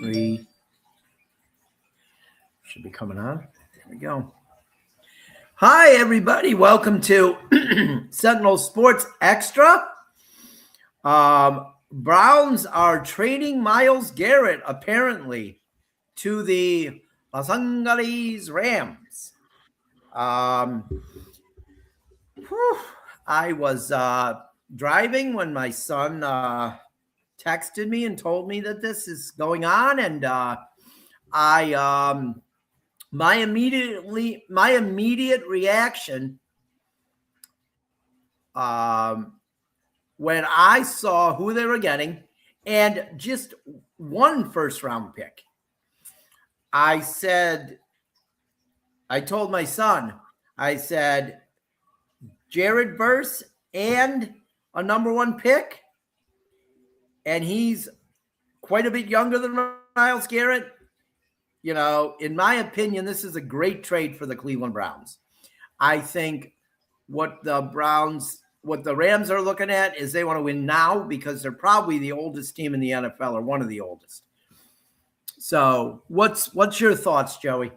3 should be coming on. There we go. Hi, everybody. Welcome to Sentinel Sports Extra. Browns are trading Myles Garrett, apparently, to the Los Angeles Rams. I was driving when my son texted me and told me that this is going on, and my immediate reaction when I saw who they were getting and just one first round pick, I told my son, I said, Jared Verse and a number one pick, and he's quite a bit younger than Myles Garrett. You know, in my opinion, this is a great trade for the Cleveland Browns. I think what the Rams are looking at is they want to win now because they're probably the oldest team in the NFL, or one of the oldest. So what's your thoughts, Joey?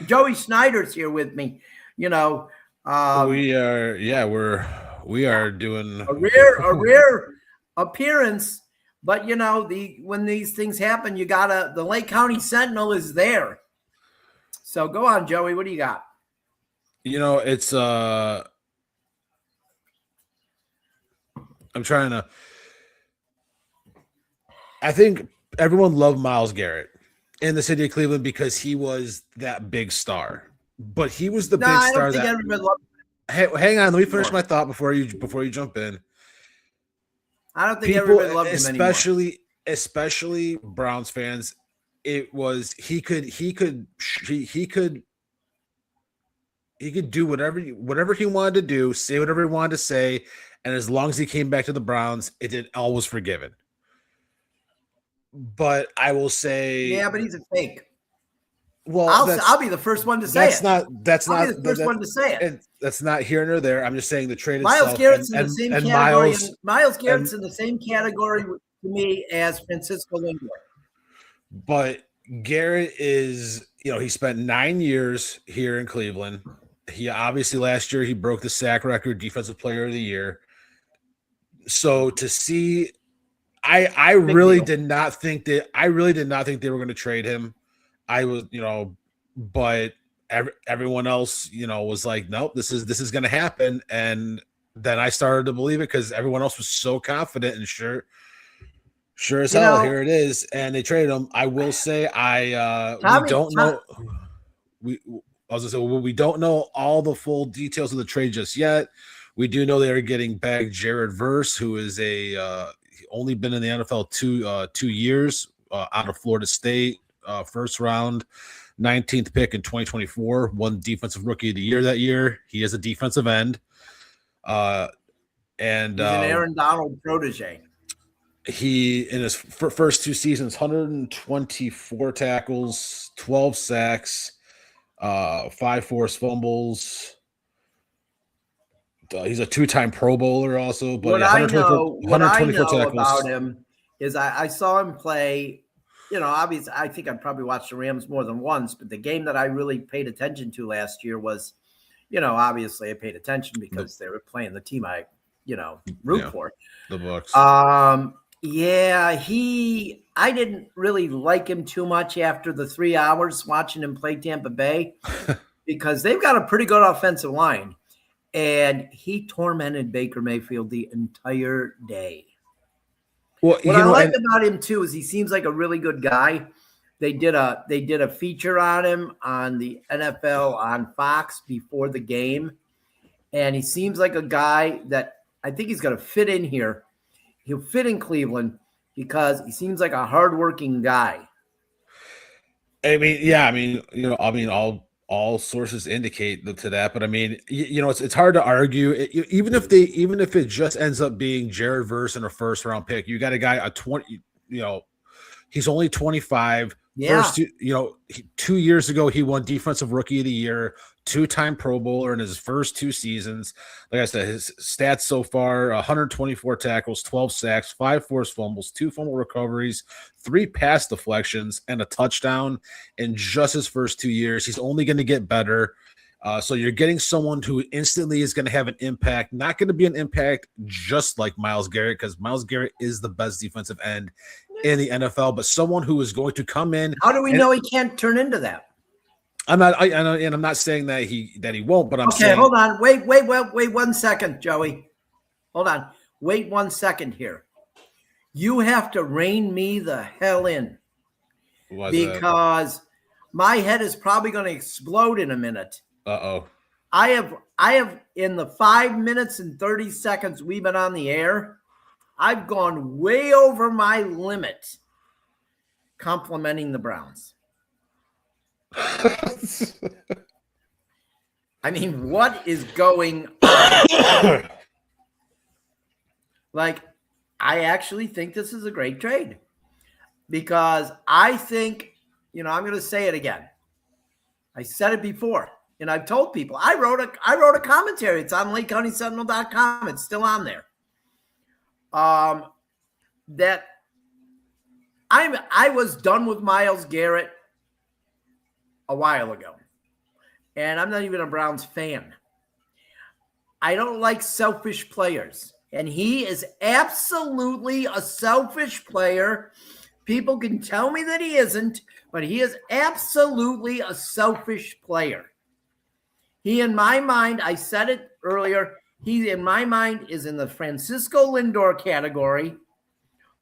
Joey Snyder's here with me. You know, we are doing a rare appearance. But, you know, when these things happen, the Lake County Sentinel is there. So go on, Joey. What do you got? You know, it's I'm trying to – I think everyone loved Myles Garrett in the city of Cleveland because he was that big star. But he was the big star that – everybody loved him. Hang on. Let me finish my thought before you jump in. I don't think everybody loved him anymore. Especially Browns fans. It was he could do whatever he wanted to do, say whatever he wanted to say, and as long as he came back to the Browns, it all was forgiven. But I will say, yeah, but he's a fake. Well, I'll be the first one to say it. That's not the first one to say it. That's not here nor there. I'm just saying the trade Myles itself. Garrett's in the same category. Myles Garrett's in the same category to me as Francisco Lindor. But Garrett is, you know, he spent 9 years here in Cleveland. He obviously last year he broke the sack record, defensive player of the year. So to see, I really did not think they were going to trade him. I was, you know, but everyone else, you know, was like, nope, this is going to happen. And then I started to believe it because everyone else was so confident and sure as hell, here it is. And they traded him. I will say, we don't know all the full details of the trade just yet. We do know they are getting back Jared Verse, who is only been in the NFL 2 years, out of Florida State. First round, 19th pick in 2024, won defensive rookie of the year that year. He is a defensive end. And he's an Aaron Donald protege. He, in his first 2 seasons, 124 tackles, 12 sacks, 5 forced fumbles. He's a 2-time Pro Bowler also. But what I know about him is I saw him play. You know, obviously, I think I probably watched the Rams more than once, but the game that I really paid attention to last year was, you know, obviously I paid attention because they were playing the team I, you know, root for. The Bucks. Yeah, I didn't really like him too much after the 3 hours watching him play Tampa Bay because they've got a pretty good offensive line, and he tormented Baker Mayfield the entire day. Well, what I like about him too is he seems like a really good guy. They did a feature on him on the NFL on Fox before the game, and he seems like a guy that I think he's going to fit in here. He'll fit in Cleveland because he seems like a hardworking guy. All sources indicate to that, but I mean, you know, it's hard to argue. Even if it just ends up being Jared Verse and a first round pick, you got a guy, a 20, you know, He's only 25. Yeah. 2 years ago, he won Defensive Rookie of the Year, 2-time Pro Bowler in his first 2 seasons. Like I said, his stats so far: 124 tackles, 12 sacks, 5 forced fumbles, 2 fumble recoveries, 3 pass deflections, and a touchdown in just his first 2 years. He's only going to get better. So you're getting someone who instantly is going to have an impact, not going to be an impact just like Myles Garrett, because Myles Garrett is the best defensive end in the NFL, but someone who is going to come in. How do we know he can't turn into that? I'm not saying that he won't, but I'm saying. Okay, hold on. Wait 1 second, Joey. Hold on. Wait 1 second here. You have to rein me the hell in. Because my head is probably going to explode in a minute. Uh-oh. I have in the 5 minutes and 30 seconds we've been on the air, I've gone way over my limit complimenting the Browns. I mean, what is going on? Like, I actually think this is a great trade because I think, I'm going to say it again. I said it before. And I've told people, I wrote a commentary. It's on LakeCountySentinel.com. It's still on there. That I was done with Myles Garrett a while ago. And I'm not even a Browns fan. I don't like selfish players. And he is absolutely a selfish player. People can tell me that he isn't, but he is absolutely a selfish player. He, in my mind, I said it earlier, he, in my mind, is in the Francisco Lindor category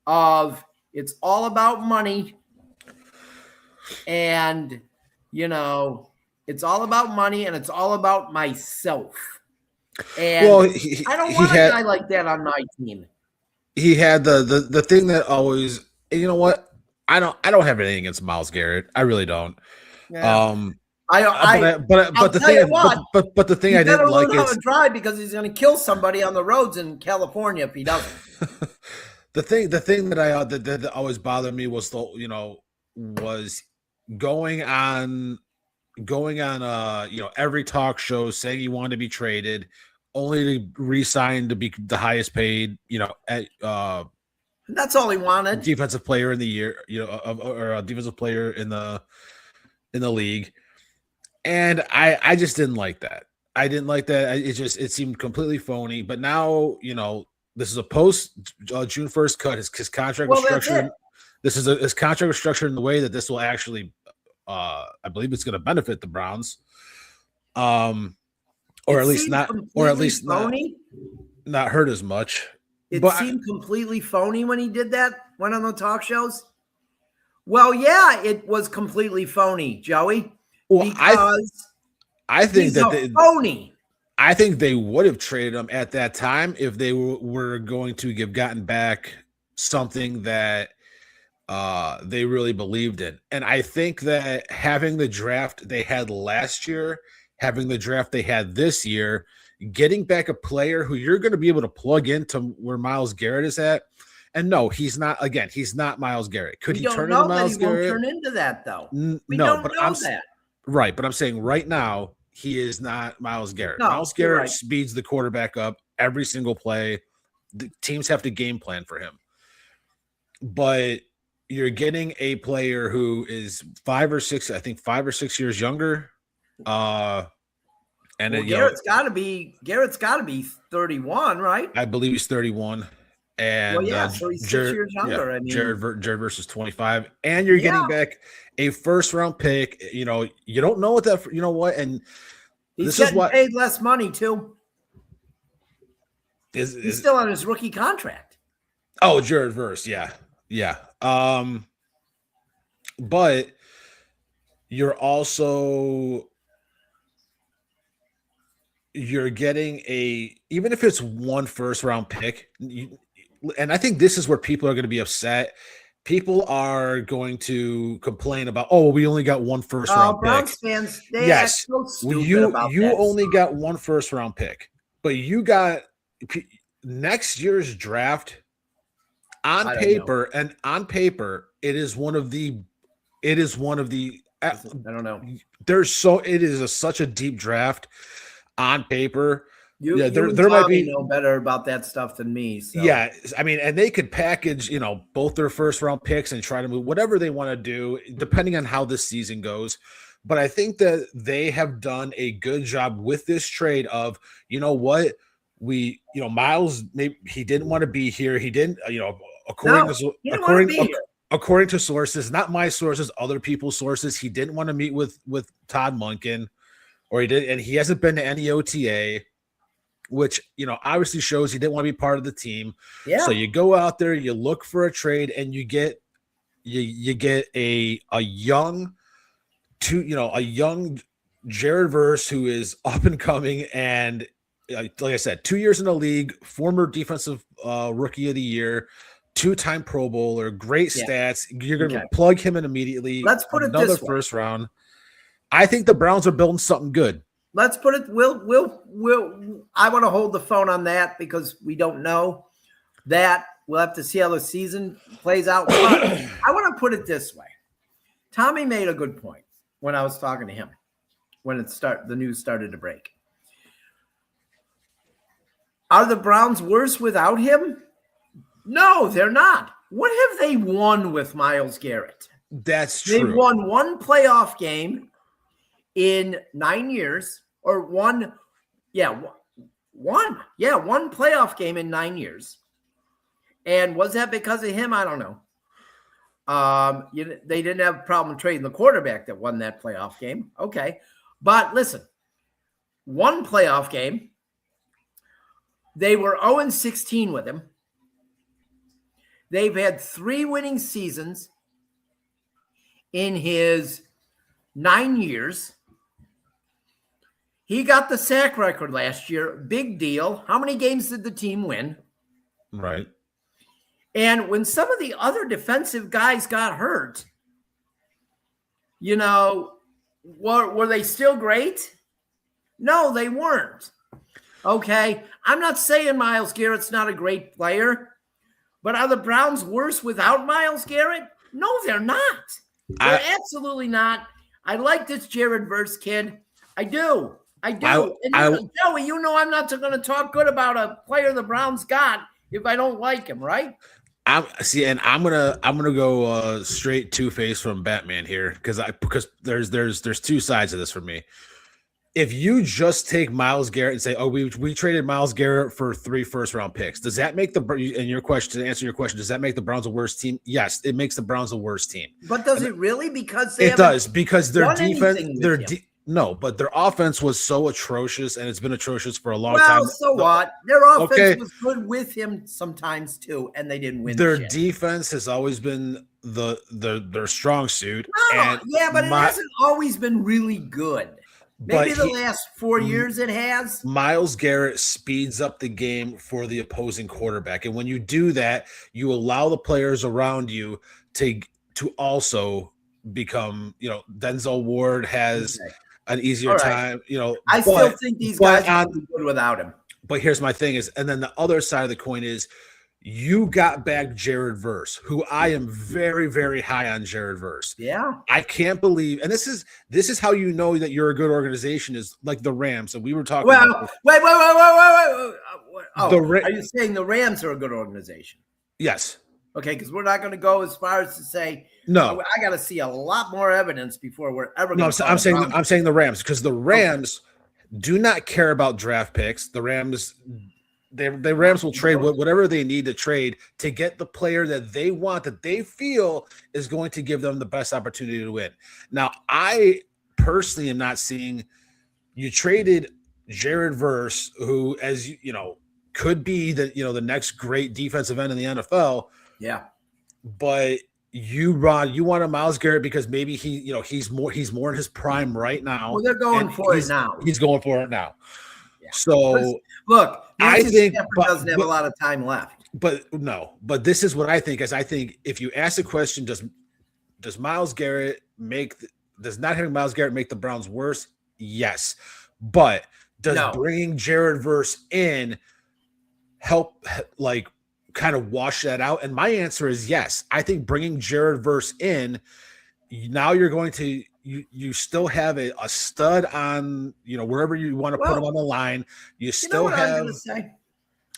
of it's all about money. And, it's all about money and it's all about myself. And I don't want a guy like that on my team. He had the thing that always, you know what? I don't have anything against Myles Garrett. I really don't. Yeah. But the thing I didn't like is to drive because he's going to kill somebody on the roads in California if he doesn't. the thing that that always bothered me was was going on every talk show saying he wanted to be traded, only to re-sign to be the highest paid that's all he wanted, defensive player in the year, or a defensive player in the league. And I just didn't like that. I didn't like that. It seemed completely phony. But now, this is a post June 1st cut. His contract was structured. His contract was structured in the way that this will actually, I believe it's going to benefit the Browns. Or at least not hurt as much. It seemed completely phony when he did that, went on the talk shows. Well, yeah, it was completely phony, Joey. Well, I think phony. I think they would have traded him at that time if they were going to have gotten back something that they really believed in. And I think that having the draft they had last year, having the draft they had this year, getting back a player who you're going to be able to plug into where Myles Garrett is at. And no, he's not. Again, he's not Myles Garrett. Could he turn into Myles Garrett? Won't turn into that though. We don't know that. Right, but I'm saying right now he is not Myles Garrett. No, Myles Garrett speeds the quarterback up every single play. The teams have to game plan for him. But you're getting a player who is 5 or 6 years younger. And Garrett's got to be 31, right? I believe he's 31. And so he's 6 years younger. I mean, Jared versus 25, and you're getting back a first-round pick. You don't know what that. You know what, and he's getting paid less money too. He's still on his rookie contract. Oh, Jared Verse, yeah. But you're getting even if it's one first-round pick. And I think this is where people are going to be upset. People are going to complain about, we only got one first-round pick. Browns fans, they act so stupid about you only got one first-round pick, but you got next year's draft. on I don't paper, it is one of the. I don't know. It is such a deep draft on paper. You Yeah, and there might Tommy be. know better about that stuff than me. So. Yeah, I mean, and they could package, both their first round picks and try to move whatever they want to do, depending on how this season goes. But I think that they have done a good job with this trade of, you know what, Myles, maybe he didn't want to be here. He didn't, according to sources, not my sources, other people's sources, he didn't want to meet with Todd Monken, or he did, and he hasn't been to any OTA, which obviously shows he didn't want to be part of the team. Yeah. So you go out there, you look for a trade, and you get a young Jared Verse who is up and coming, and like I said, 2 years in the league, former defensive rookie of the year, 2-time Pro Bowler, great stats. You're going to plug him in immediately. Let's put it another this way. first round. I think the Browns are building something good. Let's put it. I want to hold the phone on that because we don't know that. We'll have to see how the season plays out. But I want to put it this way. Tommy made a good point when I was talking to him when the news started to break. Are the Browns worse without him? No, they're not. What have they won with Myles Garrett? That's true. They won one playoff game in 9 years, or one playoff game in 9 years. And was that because of him? I don't know. They didn't have a problem trading the quarterback that won that playoff game. Okay. But listen, one playoff game, they were 0-16 with him. They've had 3 winning seasons in his 9 years. He got the sack record last year. Big deal. How many games did the team win? Right. And when some of the other defensive guys got hurt, were they still great? No, they weren't. Okay. I'm not saying Myles Garrett's not a great player, but are the Browns worse without Myles Garrett? No, they're not. They're absolutely not. I like this Jared Verse kid. I do. Joey, I'm not going to talk good about a player the Browns got if I don't like him, right? I'm gonna go straight Two-Face from Batman here because there's two sides of this for me. If you just take Myles Garrett and say, "Oh, we traded Myles Garrett for 3 first-round picks," does that make to answer your question? Does that make the Browns a worse team? Yes, it makes the Browns a worse team. But does it really? Because because their defense, but their offense was so atrocious, and it's been atrocious for a long time. Well, so what? Their offense was good with him sometimes too, and they didn't win. Their defense has always been their strong suit. But it hasn't always been really good. Maybe the last 4 years it has. Myles Garrett speeds up the game for the opposing quarterback, and when you do that, you allow the players around you to also become. Denzel Ward has an easier time. I still think these guys are good without him. But here's my thing and then the other side of the coin is you got back Jared Verse, who I am very, very high on Jared Verse. Yeah. I can't believe, and this is how you know that you're a good organization is like the Rams. And we were talking about wait. Are you saying the Rams are a good organization? Yes. Okay, because we're not going to go as far as to say no. I got to see a lot more evidence before we're ever going to. No, I'm saying the Rams because the Rams do not care about draft picks. The Rams will trade whatever they need to trade to get the player that they want, that they feel is going to give them the best opportunity to win. Now, I personally am not seeing you traded Jared Verse, who, as you know, could be the next great defensive end in the NFL. Yeah. But you wanted Myles Garrett because maybe he's more in his prime right now. Well, they're going for it now. He's going for it now. Yeah. So look, I think doesn't have a lot of time left. But this is what I think is I think if you ask the question, does Myles Garrett does not having Myles Garrett make the Browns worse? Yes. But bringing Jared Verse in help kind of wash that out? And my answer is yes. I think bringing Jared Verse in, now you're going to you still have a stud on, wherever you want to put him on the line. You still what have. I'm going to say?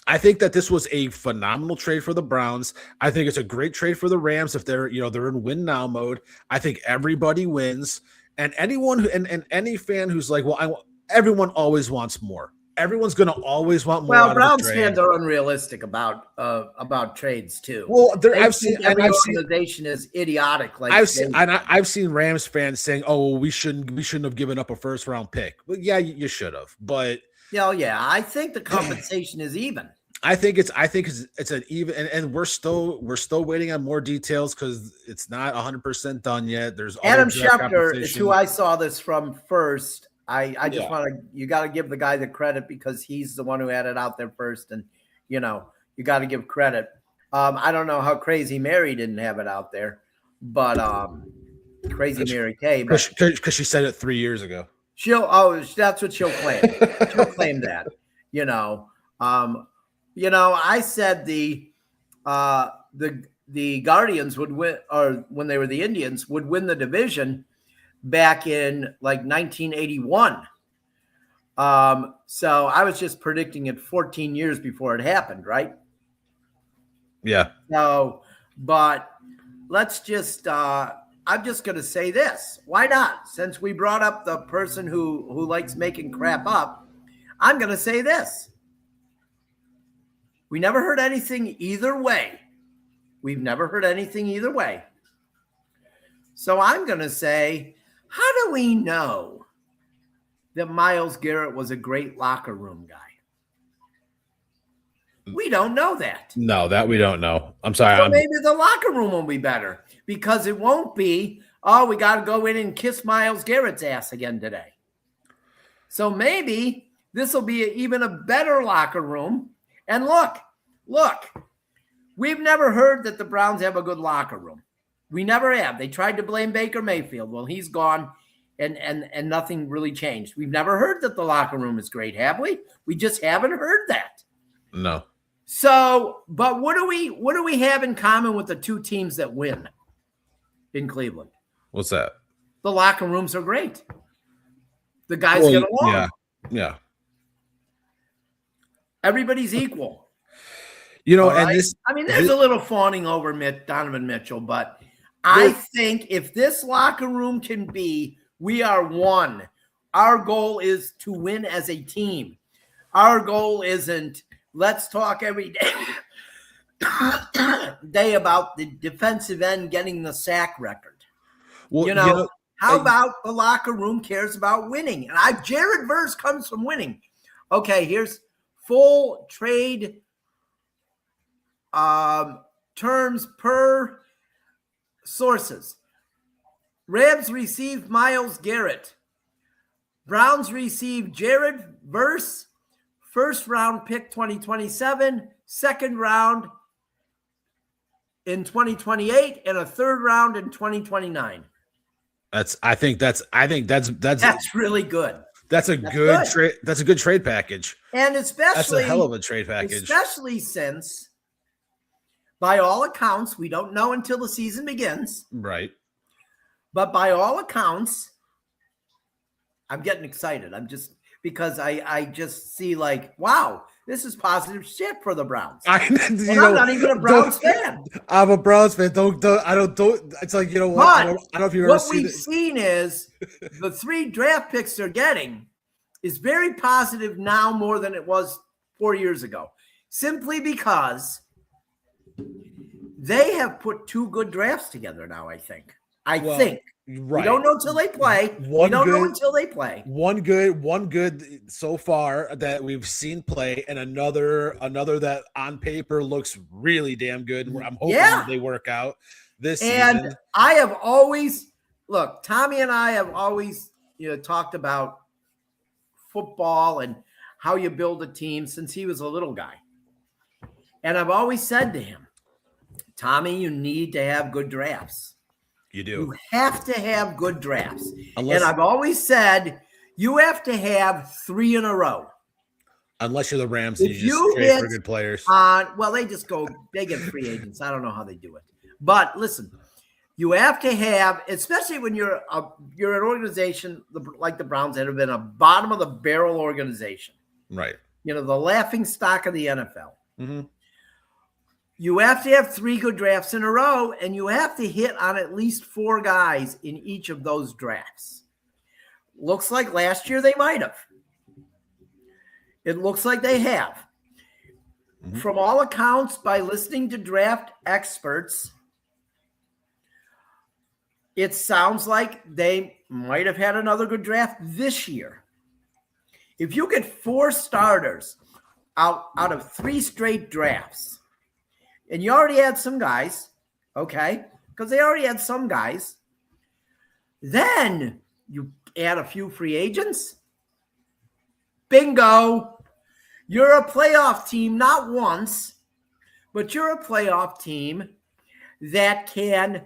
I think that this was a phenomenal trade for the Browns. I think it's a great trade for the Rams if they're in win now mode. I think everybody wins, and anyone who and any fan who's like, well, everyone always wants more. Everyone's going to always want more. Well, Browns fans are unrealistic about trades too. Well, I've seen organization is idiotic. Like I've seen Rams fans saying, "Oh, we shouldn't have given up a first round pick." Well, yeah, you should have, but yeah, I think the compensation is even. I think it's an even, and we're still waiting on more details because it's not 100% done yet. There's Adam Schefter is who I saw this from first. I just you got to give the guy the credit because he's the one who had it out there first, and you got to give credit. I don't know how Crazy Mary didn't have it out there, but Crazy Mary K. Because she said it 3 years ago. That's what she'll claim. She'll claim that. I said the Guardians would win, or when they were the Indians, would win the division back in like 1981. So I was just predicting it 14 years before it happened, right? Yeah. So, but let's just I'm just going to say this. Why not? Since we brought up the person who likes making crap up, I'm going to say this. We never heard anything either way. We've never heard anything either way. So I'm going to say, how do we know that Myles Garrett was a great locker room guy? We don't know that. No, that we don't know. I'm sorry. So maybe the locker room will be better because it won't be, oh, we got to go in and kiss Myles Garrett's ass again today. So maybe this will be even a better locker room. And look, we've never heard that the Browns have a good locker room. We never have. They tried to blame Baker Mayfield. Well, he's gone and nothing really changed. We've never heard that the locker room is great, have we? We just haven't heard that. No. So, but what do we have in common with the two teams that win in Cleveland? What's that? The locker rooms are great. The guys get along. Yeah. Everybody's equal. And there's a little fawning over Donovan Mitchell, but I think if this locker room can be, we are one. Our goal is to win as a team. Our goal isn't, let's talk every day about the defensive end getting the sack record. Well, how about the locker room cares about winning? And Jared Verse comes from winning. Okay, here's full trade terms per sources. Rams received Myles Garrett. Browns received Jared Verse, first round pick 2027, second round in 2028, and a third round in 2029. I think that's really good. That's a good trade. That's a good trade package. And especially that's a hell of a trade package. Especially since, by all accounts, we don't know until the season begins. Right. But by all accounts, I'm getting excited. Because I just see like, wow, this is positive shit for the Browns. I'm not even a Browns fan. I'm a Browns fan. Don't. It's like, you know what? I don't know if you've ever seen it. What we've seen is the 3 draft picks they're getting is very positive now more than it was 4 years ago. Simply because they have put 2 good drafts together now, I think. I think. Right. We don't know until they play. One good so far that we've seen play, and another that on paper looks really damn good. I'm hoping they work out this season. And I have always Tommy and I have always talked about football and how you build a team since he was a little guy. And I've always said to him, Tommy, you need to have good drafts. You do. You have to have good drafts. And I've always said you have to have 3 in a row. Unless you're the Rams and If you just you trade for hit good players. well, they get free agents. I don't know how they do it. But listen, you have to have, especially when you're an organization like the Browns that have been a bottom of the barrel organization. Right. The laughing stock of the NFL. Mm-hmm. You have to have 3 good drafts in a row, and you have to hit on at least 4 guys in each of those drafts. Looks like last year they might have. It looks like they have. Mm-hmm. From all accounts, by listening to draft experts, it sounds like they might have had another good draft this year. If you get 4 starters out of 3 straight drafts, and you already had some guys, okay, because they already had some guys, then you add a few free agents. Bingo. You're a playoff team, not once, but you're a playoff team that can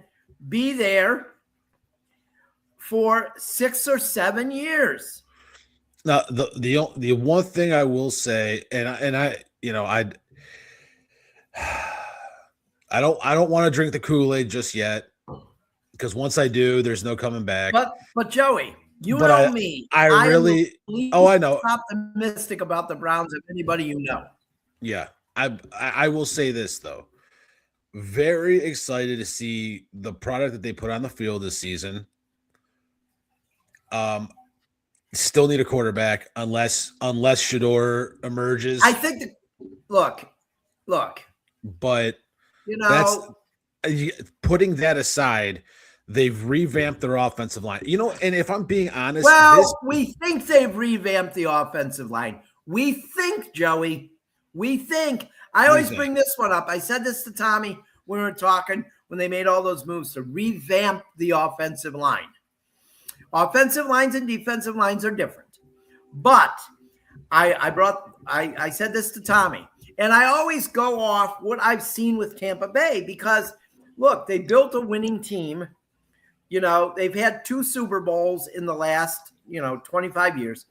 be there for 6 or 7 years. Now, the one thing I will say, and I don't want to drink the Kool-Aid just yet, because once I do, there's no coming back. But Joey, know me. I really I know. Optimistic about the Browns of anybody you know. Yeah, I will say this though. Very excited to see the product that they put on the field this season. Still need a quarterback unless Shador emerges. I think look. But putting that aside, they've revamped their offensive line. And if I'm being honest, we think they've revamped the offensive line. We think, Joey. We think. I always bring this one up. I said this to Tommy when we were talking when they made all those moves to revamp the offensive line. Offensive lines and defensive lines are different. But I said this to Tommy. And I always go off what I've seen with Tampa Bay because, look, they built a winning team. They've had 2 Super Bowls in the last, 25 years.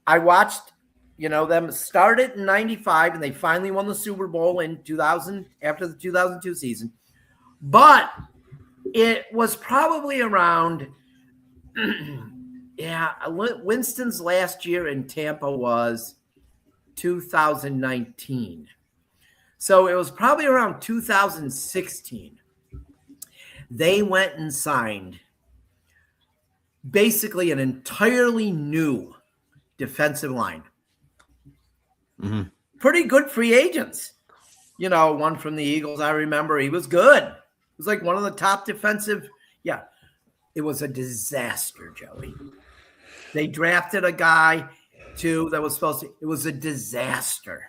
I watched, them start it in 95, and they finally won the Super Bowl in 2000 after the 2002 season. But it was probably around, Winston's last year in Tampa was 2019. So it was probably around 2016. They went and signed basically an entirely new defensive line. Mm-hmm. Pretty good free agents. One from the Eagles, I remember. He was good. He was like one of the top defensive. Yeah. It was a disaster, Joey. They drafted a guy that was supposed to. It was a disaster.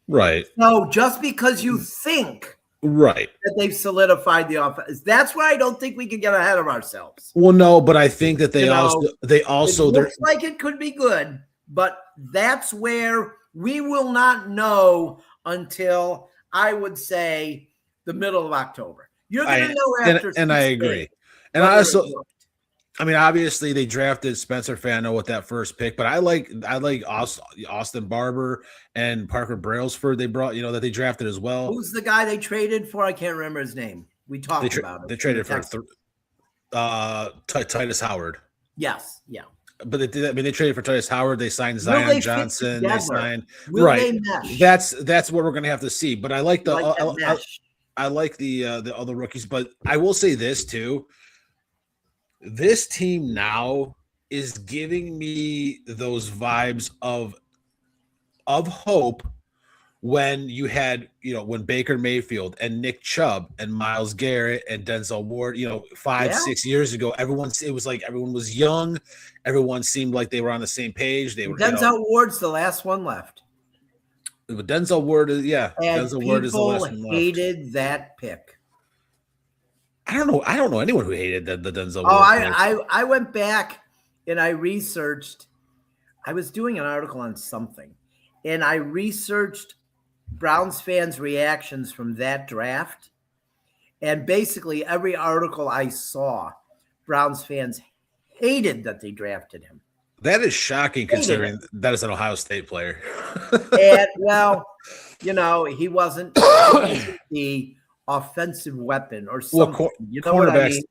Right. So just because you think that they've solidified the offense, that's why I don't think we can get ahead of ourselves. Well, no, but I think that they also it looks like it could be good, but that's where we will not know until I would say the middle of October. You're going to know after. And I agree. And obviously they drafted Spencer Fano with that first pick, but I like Austin Barber and Parker Brailsford. They brought, that they drafted as well. Who's the guy they traded for? I can't remember his name. We talked about it. They traded for Titus Howard. Yes, yeah. But they did that. They traded for Titus Howard. They signed Zion Johnson. They signed They That's what we're going to have to see. But I like I like the other rookies. But I will say this too. This team now is giving me those vibes of hope when you had, when Baker Mayfield and Nick Chubb and Myles Garrett and Denzel Ward, 5-6 years ago, it was like everyone was young. Everyone seemed like they were on the same page. Denzel Ward's the last one left. But Denzel Ward is, Denzel Ward is the last one left. Hated that pick. I don't know anyone who hated the Denzel Ward. I went back and I researched. I was doing an article on something, and I researched Browns fans' reactions from that draft. And basically every article I saw, Browns fans hated that they drafted him. That is shocking considering that is an Ohio State player. And well, he wasn't the offensive weapon or something. Well, You know what I mean?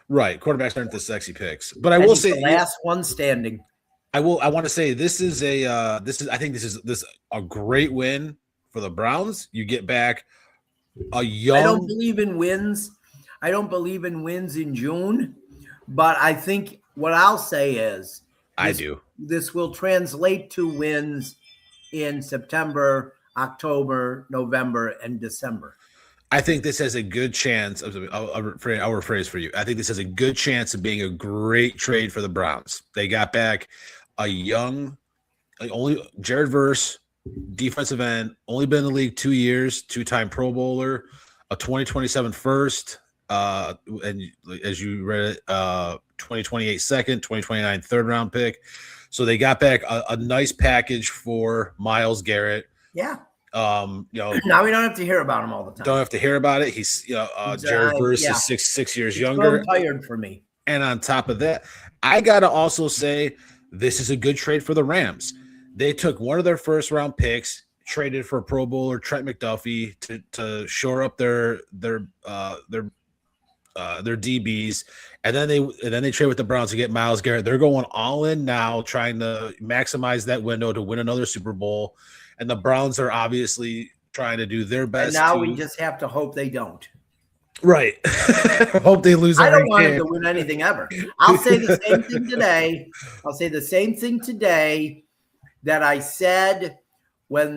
Right. Quarterbacks aren't the sexy picks. But I And will he's say the last one standing. I want to say this is a great win for the Browns. You get back a young. I don't believe in wins. I don't believe in wins in June, but I think what I'll say is this will translate to wins in September, October, November, and December. I think this has a good chance of I'll rephrase for you. I think this has a good chance of being a great trade for the Browns. They got back a young, only Jared Verse, defensive end, only been in the league 2 years, 2-time Pro Bowler, a 2027 first, and as you read it, 2028 second, 2029 third round pick. So they got back a nice package for Myles Garrett. Yeah. Now we don't have to hear about him all the time. Don't have to hear about it. He's Jared Verse is six years younger. Tired for me. And on top of that, I gotta also say this is a good trade for the Rams. They took one of their first round picks, traded for Pro Bowler Trent McDuffie to shore up their DBs, and then they trade with the Browns to get Myles Garrett. They're going all in now, trying to maximize that window to win another Super Bowl. And the Browns are obviously trying to do their best. And now we just have to hope they don't. Right. Hope they lose. I don't want him to win anything ever. I'll say the same thing today. I'll say the same thing today that I said when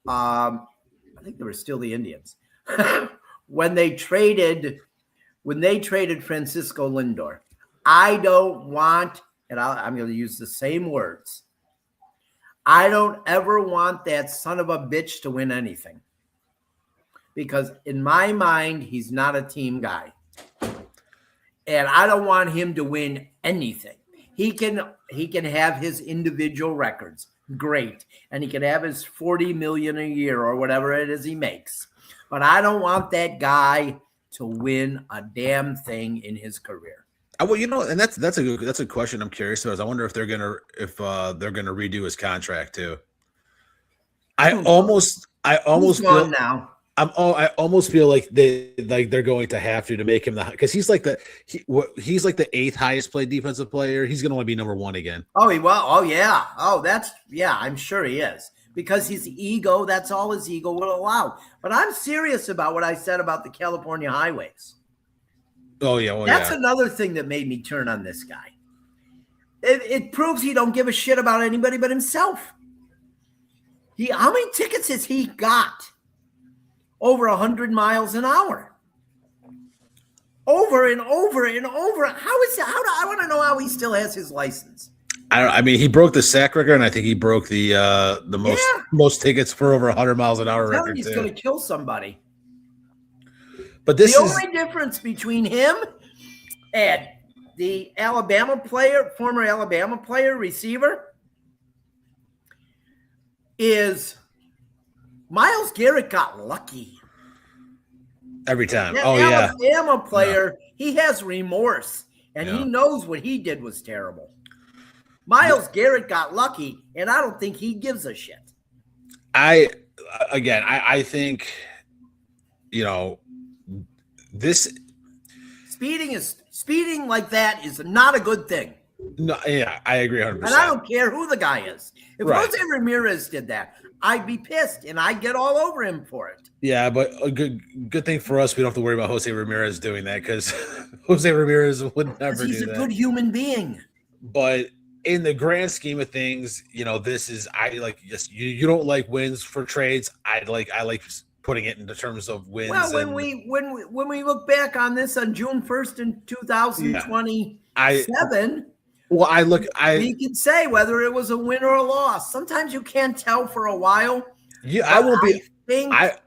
I think they were still the Indians, when they traded Francisco Lindor. I don't want, and I'm going to use the same words, I don't ever want that son of a bitch to win anything. Because in my mind, he's not a team guy. And I don't want him to win anything. He can have his individual records. Great. And he can have his $40 million a year or whatever it is he makes. But I don't want that guy to win a damn thing in his career. Well, and that's a question I'm curious about. I wonder if they're gonna redo his contract too. I almost feel now. I almost feel like they're going to have to make him because he's like the 8th highest paid defensive player. He's gonna want to be number 1 again. Oh, he will. Oh, yeah. Oh, I'm sure he is. Because his ego, that's all his ego will allow. But I'm serious about what I said about the California highways. Oh, yeah. That's another thing that made me turn on this guy. It proves he don't give a shit about anybody but himself. How many tickets has he got? Over 100 miles an hour. Over and over and over. I want to know how he still has his license. I mean, he broke the sack record, and I think he broke the most tickets for over 100 miles an hour record. He's going to kill somebody. But the only difference between him and the former Alabama player, receiver, is Myles Garrett got lucky. Every time. That Alabama player, he has remorse, and he knows what he did was terrible. Myles Garrett got lucky, and I don't think he gives a shit. I think, this speeding like that is not a good thing. No, yeah, I agree 100%. And I don't care who the guy is. If Jose Ramirez did that, I'd be pissed, and I'd get all over him for it. Yeah, but a good thing for us, we don't have to worry about Jose Ramirez doing that because Jose Ramirez would never do that. He's a good human being. But in the grand scheme of things, this is you don't like wins for trades. I like putting it into terms of wins. Well, when we look back on this on June 1st in 2027, we can say whether it was a win or a loss. Sometimes you can't tell for a while. Yeah, I won't be.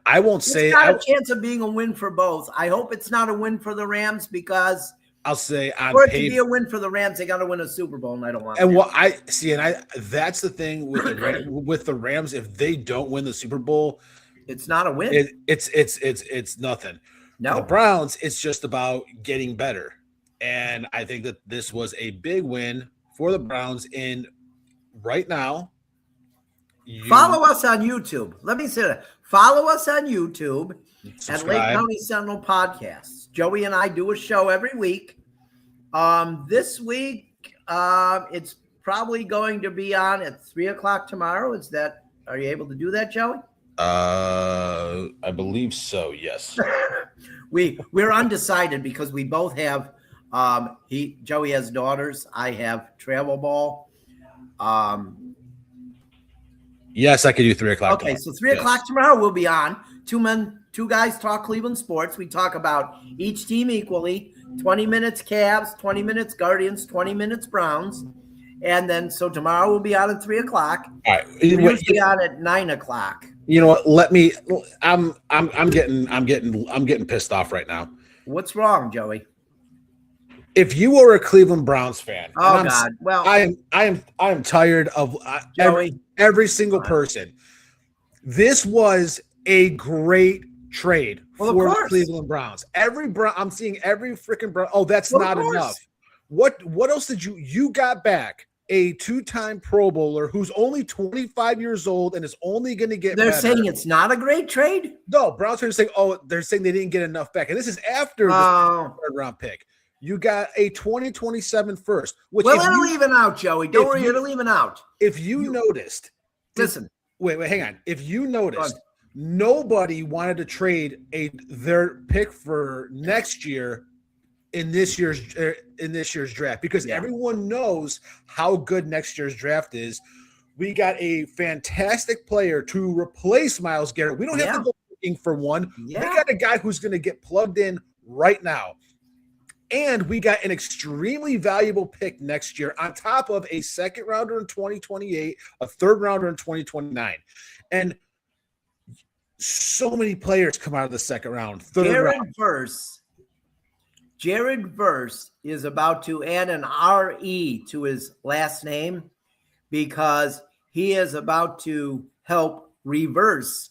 I won't say it's got a chance of being a win for both. I hope it's not a win for the Rams because I'll say for it to be a win for the Rams, they got to win a Super Bowl, and I don't want. And what I see, that's the thing with the Rams. If they don't win the Super Bowl, it's not a win. It's nothing. No, for the Browns, it's just about getting better. And I think that this was a big win for the Browns. And right now, follow us on YouTube. Let me say that. Follow us on YouTube at Lake County Sentinel Podcasts. Joey and I do a show every week. This week, it's probably going to be on at 3:00 tomorrow. Are you able to do that, Joey? I believe so. Yes. We're undecided because we both have. Joey has daughters. I have travel ball. Yes, I could do 3:00. Okay, so 3:00 tomorrow we'll be on. Two guys talk Cleveland sports. We talk about each team equally. 20 minutes Cavs, 20 minutes Guardians, 20 minutes Browns, and then so tomorrow we'll be on at 3:00. All right, we're usually on at 9:00. You know what? I'm getting pissed off right now. What's wrong, Joey? If you were a Cleveland Browns fan, God, well, I am tired of Joey. Every single person. This was a great trade for the Cleveland Browns. I'm seeing every freaking Brown. Oh, that's not enough. What else did you got back? A two-time Pro Bowler who's only 25 years old and is only going to get They're better. saying it's not a great trade? No, Browns are saying, they're saying they didn't get enough back. And this is after the third-round pick. You got a 2027 first. It'll even out, Joey. Don't worry, it'll even out. If you noticed, listen. Wait, hang on. If you noticed, nobody wanted to trade their pick for next year in this year's draft because everyone knows how good next year's draft is. We got a fantastic player to replace Myles Garrett. We don't have to go looking for one. We got a guy who's going to get plugged in right now. And we got an extremely valuable pick next year on top of a second rounder in 2028, a third rounder in 2029. And so many players come out of the second round. Jared Verse is about to add an R-E to his last name because he is about to help reverse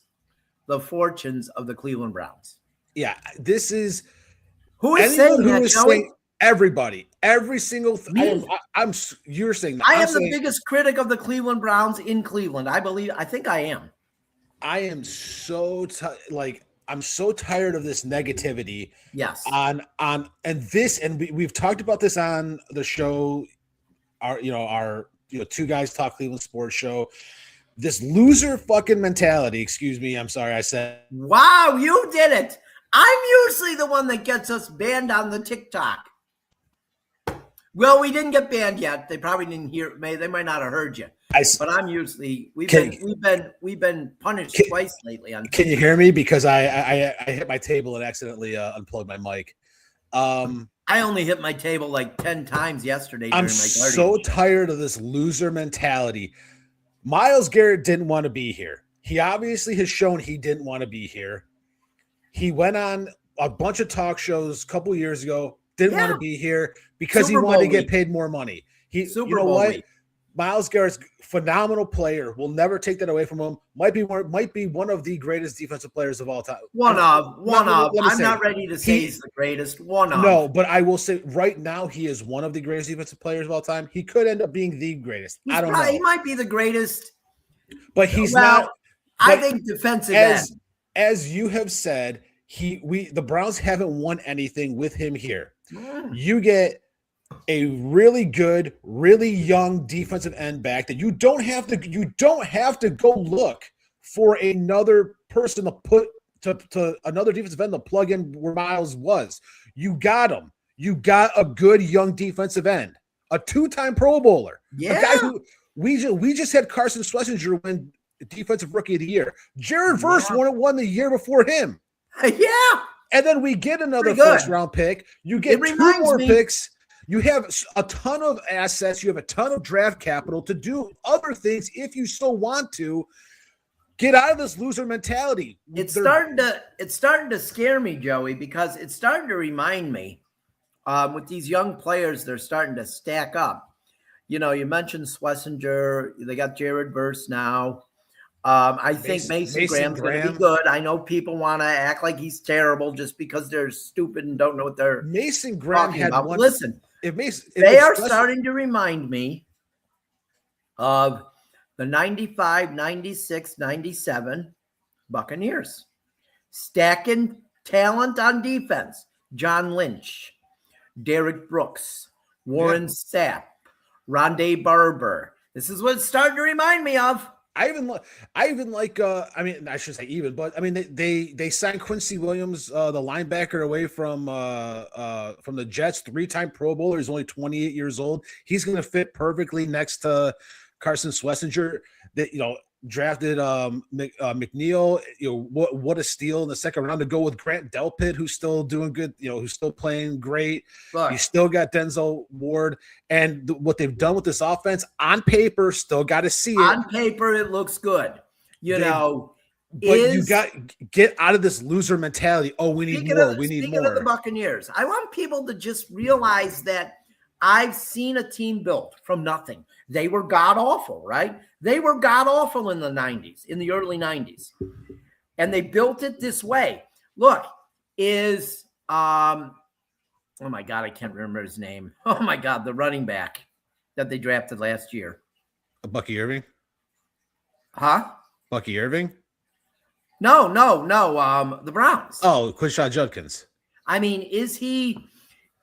the fortunes of the Cleveland Browns. Yeah, this is – who is saying that, Joey? Everybody, every single thing. You're saying that. I am the biggest critic of the Cleveland Browns in Cleveland. I think I am. I am so I'm so tired of this negativity. Yes. We've talked about this on the show. Our Two Guys Talk Cleveland Sports show. This loser fucking mentality. Excuse me. I'm sorry. I said. Wow, you did it. I'm usually the one that gets us banned on the TikTok. Well, we didn't get banned yet. They probably didn't hear. They might not have heard you. But I'm usually we've been punished twice lately. Can you hear me? Because I hit my table and accidentally unplugged my mic. I only hit my table like 10 times yesterday. I'm so tired of this loser mentality. Myles Garrett didn't want to be here. He obviously has shown he didn't want to be here. He went on a bunch of talk shows a couple years ago, didn't want to be here because he wanted to get paid more money. Myles Garrett's phenomenal player. Will never take that away from him. Might be one of the greatest defensive players of all time. One of. I'm not ready to say he's the greatest. One of. No, but I will say right now he is one of the greatest defensive players of all time. He could end up being the greatest. I don't know. He might be the greatest, but he's not. I think defensive end. As you have said, the Browns haven't won anything with him here. You get a really good, really young defensive end back that you don't have to go look for another person to put to another defensive end to plug in where Myles was. You got him. You got a good young defensive end, a two-time Pro Bowler, a guy who we just had Carson Schlesinger win Defensive Rookie of the Year. Jared Verse won the year before him. Yeah. And then we get another first-round pick. You get two more picks. You have a ton of assets. You have a ton of draft capital to do other things if you still want to. Get out of this loser mentality. It's starting to scare me, Joey, because it's starting to remind me with these young players, they're starting to stack up. You mentioned Schlesinger. They got Jared Verse now. I think Mason Graham's going to be good. I know people want to act like he's terrible just because they're stupid and don't know what they're Mason Graham talking about. Listen, They are starting to remind me of the 95, 96, 97 Buccaneers. Stacking talent on defense. John Lynch, Derek Brooks, Warren Sapp, Rondé Barber. This is what it's starting to remind me of. I even like I mean, I should say even, but I mean they signed Quincy Williams, the linebacker, away from the Jets, 3-time Pro Bowler. He's only 28 years old. He's going to fit perfectly next to Carson Schlesinger. That, you know, drafted McNeil. You know, what a steal in the second round to go with Grant Delpit, who's still doing good. You know, who's still playing great. Look, you still got Denzel Ward, and what they've done with this offense on paper, still got to see it. On paper, it looks good. But you got get out of this loser mentality. Oh, we need more. We need more. Speaking of the Buccaneers, I want people to just realize that I've seen a team built from nothing. They were god awful, right? They were god awful in the 90s, in the early 90s. And they built it this way. Look, oh my God, I can't remember his name. Oh my God, the running back that they drafted last year. Bucky Irving? Huh? Bucky Irving? No. The Browns. Oh, Quinshon Judkins. I mean, is he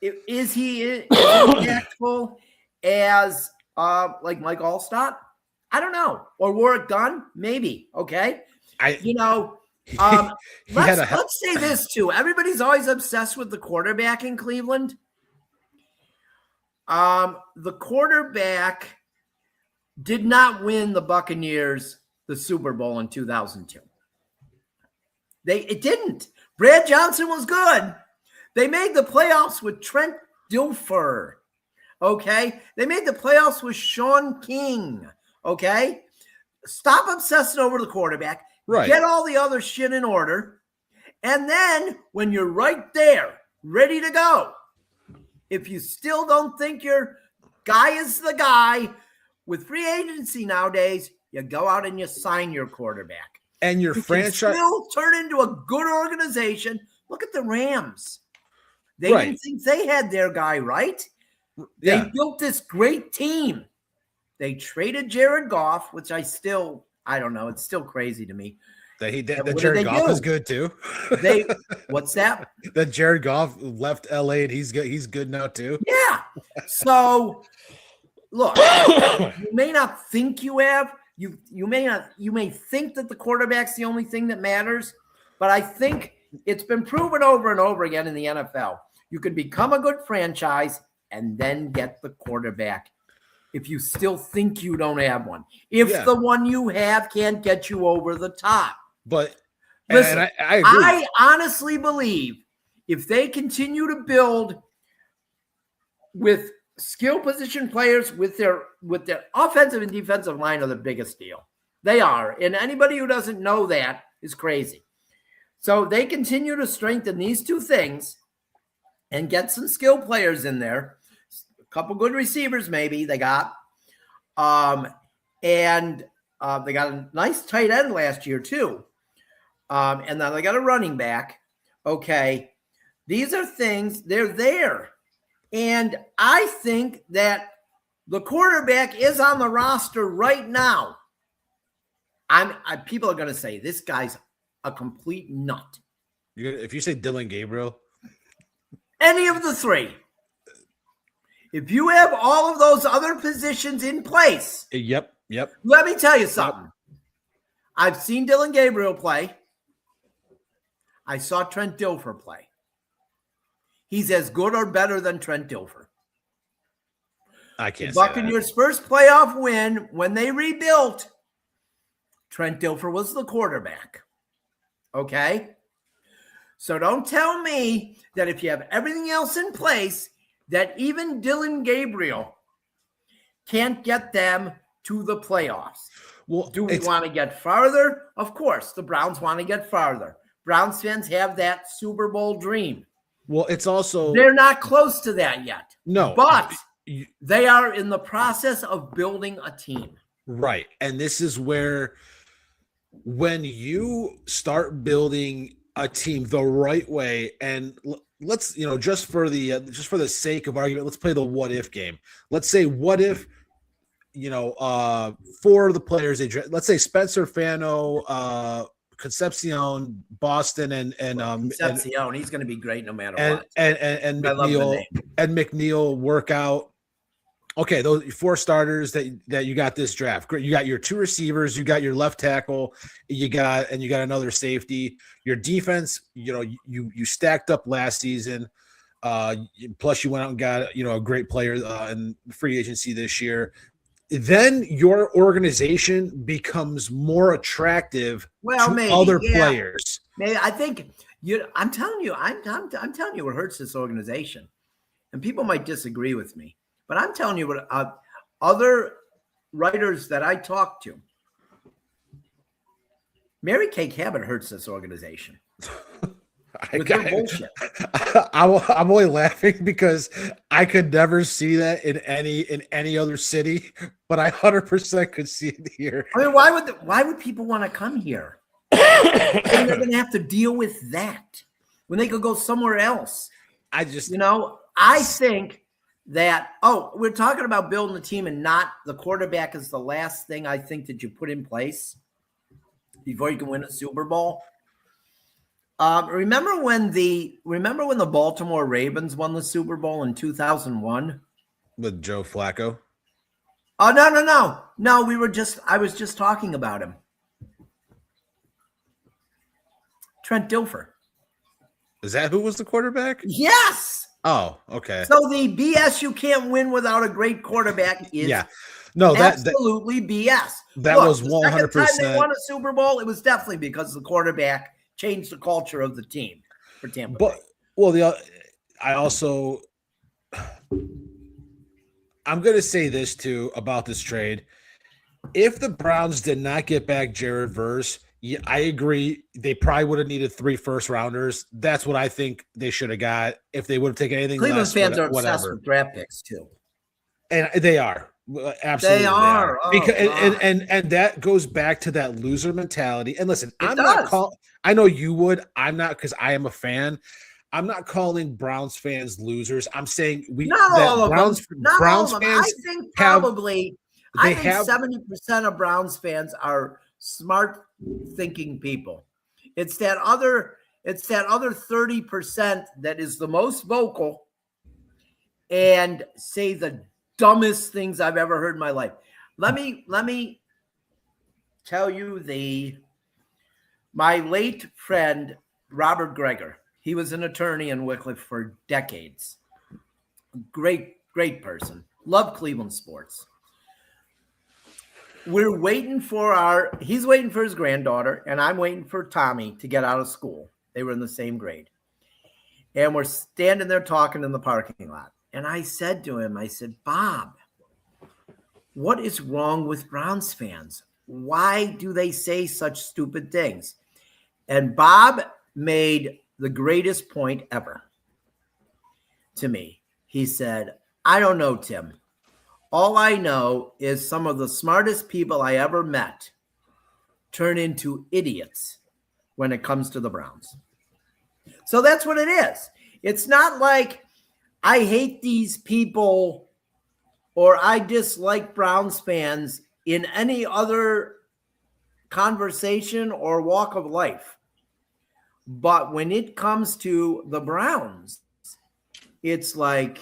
impactful as like Mike Allstott? I don't know. Or Warwick Dunn? Maybe. Okay. Let's say this too. Everybody's always obsessed with the quarterback in Cleveland. The quarterback did not win the Buccaneers the Super Bowl in 2002. It didn't. Brad Johnson was good. They made the playoffs with Trent Dilfer. Okay. They made the playoffs with Sean King. Okay. Stop obsessing over the quarterback. Right. Get all the other shit in order. And then when you're right there, ready to go, if you still don't think your guy is the guy, with free agency nowadays, you go out and you sign your quarterback. And your franchise still turn into a good organization. Look at the Rams. They didn't think they had their guy, right? They built this great team. They traded Jared Goff, which I don't know. It's still crazy to me. That Jared Goff is good too. What's that? That Jared Goff left LA and he's good now too. Yeah. So look, you may not think you have. You may think that the quarterback's the only thing that matters, but I think it's been proven over and over again in the NFL. You can become a good franchise and then get the quarterback if you still think you don't have one. If the one you have can't get you over the top. But listen, I agree. I honestly believe if they continue to build with skill position players, with their offensive and defensive line are the biggest deal. They are. And anybody who doesn't know that is crazy. So they continue to strengthen these two things and get some skill players in there. A couple good receivers, maybe they got. And they got a nice tight end last year too. And now they got a running back. Okay. These are things, they're there. And I think that the quarterback is on the roster right now. People are going to say this guy's a complete nut. If you say Dylan Gabriel, any of the three, if you have all of those other positions in place, yep. Let me tell you something. I've seen Dylan Gabriel play. I saw Trent Dilfer play. He's as good or better than Trent Dilfer. I can't say that. Buccaneers' first playoff win when they rebuilt, Trent Dilfer was the quarterback. Okay? So don't tell me that if you have everything else in place, that even Dylan Gabriel can't get them to the playoffs. Well, do we want to get farther? Of course, the Browns want to get farther. Browns fans have that Super Bowl dream. Well, it's also... They're not close to that yet. No. But they are in the process of building a team. Right. And this is where when you start building a team the right way, and let's, just for the sake of argument, let's play the what if game. Let's say what if, four of the players let's say Spencer Fano, Concepcion, Boston, and Concepcion, he's going to be great no matter and what. and I love the McNeil name. and McNeil work out. Okay, those 4 starters that you got this draft. Great. You got your 2 receivers, you got your left tackle, you got another safety. Your defense, you stacked up last season. Plus you went out and got a great player in free agency this year. Then your organization becomes more attractive to other players. Maybe I think I'm telling you, I'm telling you what hurts this organization, and people might disagree with me. But I'm telling you what other writers that I talk to, Mary Kay Cabot hurts this organization. With their bullshit. I'm only laughing because I could never see that in any other city, but I 100% could see it here. I mean, why would people want to come here? They're going to have to deal with that when they could go somewhere else. I think that, we're talking about building a team and not the quarterback is the last thing I think that you put in place before you can win a Super Bowl. Remember when the Baltimore Ravens won the Super Bowl in 2001 with Joe Flacco? Oh, no. I was just talking about him. Trent Dilfer. Is that who was the quarterback? Yes. Oh, okay. So the BS you can't win without a great quarterback is absolutely BS. That was 100%. The second time they won a Super Bowl, it was definitely because the quarterback changed the culture of the team for Tampa Bay. I'm going to say this too about this trade. If the Browns did not get back Jared Verse, I agree. They probably would have needed 3 first-rounders. That's what I think they should have got if they would have taken anything Cleveland less. Fans are obsessed with draft picks too. And they are. Absolutely. They are. And that goes back to that loser mentality. And listen, I know you would. I'm not, because I am a fan. I'm not calling Browns fans losers. I'm saying Browns fans I think probably 70% of Browns fans are smart thinking people. It's that other 30% that is the most vocal and say the dumbest things I've ever heard in my life. Let me tell you my late friend Robert Greger. He was an attorney in Wycliffe for decades. Great person. Loved Cleveland sports. He's waiting for his granddaughter, and I'm waiting for Tommy to get out of school. They were in the same grade. And we're standing there talking in the parking lot. And I said to him, Bob, what is wrong with Browns fans? Why do they say such stupid things? And Bob made the greatest point ever to me. He said, I don't know, Tim. All I know is some of the smartest people I ever met turn into idiots when it comes to the Browns. So that's what it is. It's not like I hate these people or I dislike Browns fans in any other conversation or walk of life. But when it comes to the Browns, it's like,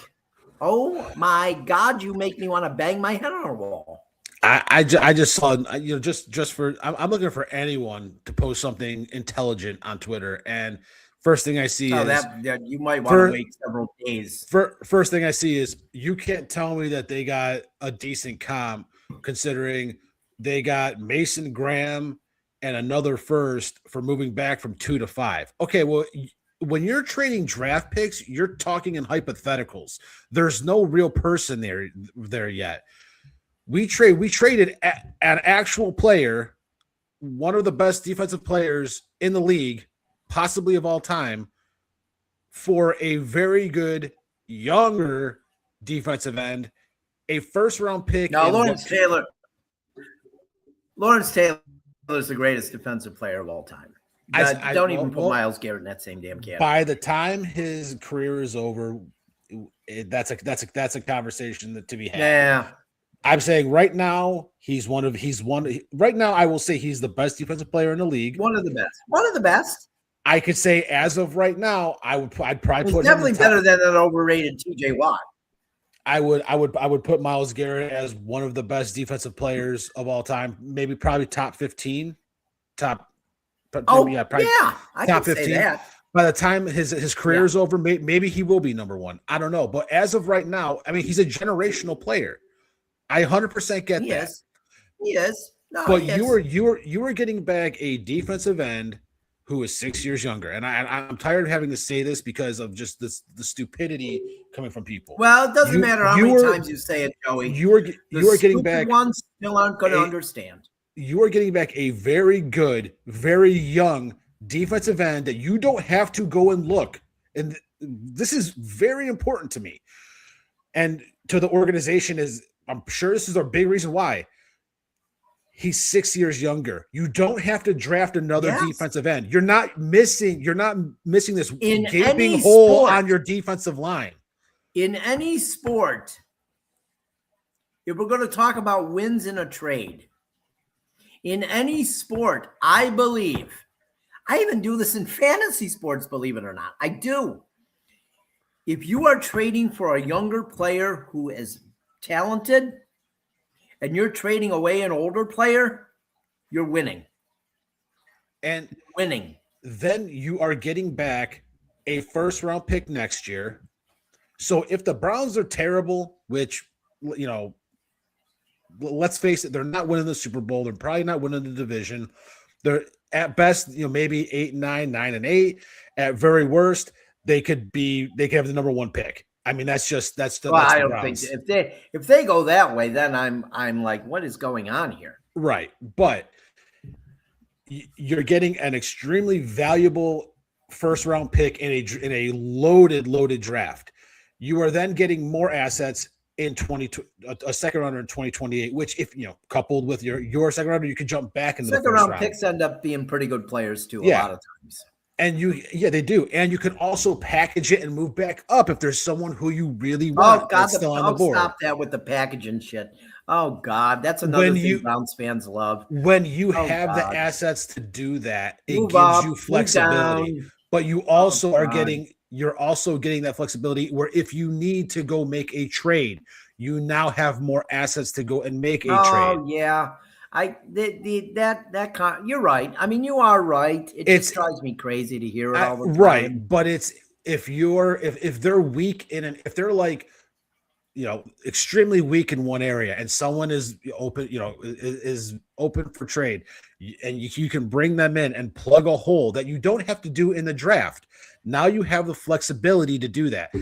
oh my God, you make me want to bang my head on a wall. I just saw, just for, I'm looking for anyone to post something intelligent on Twitter. And first thing I see is that you might want to wait several days. First thing I see is you can't tell me that they got a decent comp considering they got Mason Graham and another first for moving back from 2 to 5. Okay, well, when you're trading draft picks, you're talking in hypotheticals. There's no real person there yet. We traded an actual player, one of the best defensive players in the league, possibly of all time, for a very good younger defensive end, a first-round pick. Now, Lawrence Taylor is the greatest defensive player of all time. Don't even put Myles Garrett in that same damn category. By the time his career is over, that's a conversation to be had. Yeah. I'm saying right now right now I will say he's the best defensive player in the league. One of the best. I could say as of right now, I'd probably put definitely better than an overrated TJ Watt. I would put Myles Garrett as one of the best defensive players of all time, maybe probably top 15, top. I top can 15. say that. By the time his career is over, maybe he will be number one. I don't know, but as of right now, I mean, he's a generational player. I 100% get that. He is. No, but you are getting back a defensive end who is 6 years younger, and I'm tired of having to say this because of just the stupidity coming from people. Well, it doesn't matter how many times you say it, Joey. You are getting back. Ones still aren't going to understand. You are getting back a very good, very young defensive end that you don't have to go and look, and this is very important to me and to the organization. I'm sure this is a big reason why. He's 6 years younger. You don't have to draft another defensive end. You're not missing this gaping hole on your defensive line. In any sport, if we're going to talk about wins in a trade, in any sport, I believe, I even do this in fantasy sports, believe it or not. I do. If you are trading for a younger player who is talented, and you're trading away an older player, you're winning. And winning. Then you are getting back a first-round pick next year. So if the Browns are terrible, which, you know, let's face it, they're not winning the Super Bowl. They're probably not winning the division. They're at best, you know, maybe 8-9, 9-8. At very worst, they could have the number one pick. I mean, that's I don't think if they go that way, then I'm like, what is going on here? Right. But you're getting an extremely valuable first round pick in a loaded draft. You are then getting more assets in a second rounder in 2028, which, if you know, coupled with your second rounder, you can jump back into second the first round picks end up being pretty good players too, a lot of times. And they do. And you can also package it and move back up if there's someone who you really want. Oh God, still on the board. Stop that with the packaging shit. Oh God, that's another thing Browns fans love. When you have the assets to do that, it gives you flexibility. But you also you're also getting that flexibility where if you need to go make a trade, you now have more assets to go and make a trade. Oh yeah. You're right. I mean, you are right. It just drives me crazy to hear it all the time. Right, but it's if they're weak if they're like, you know, extremely weak in one area and someone is open, you know, is open for trade, and you can bring them in and plug a hole that you don't have to do in the draft. Now you have the flexibility to do that.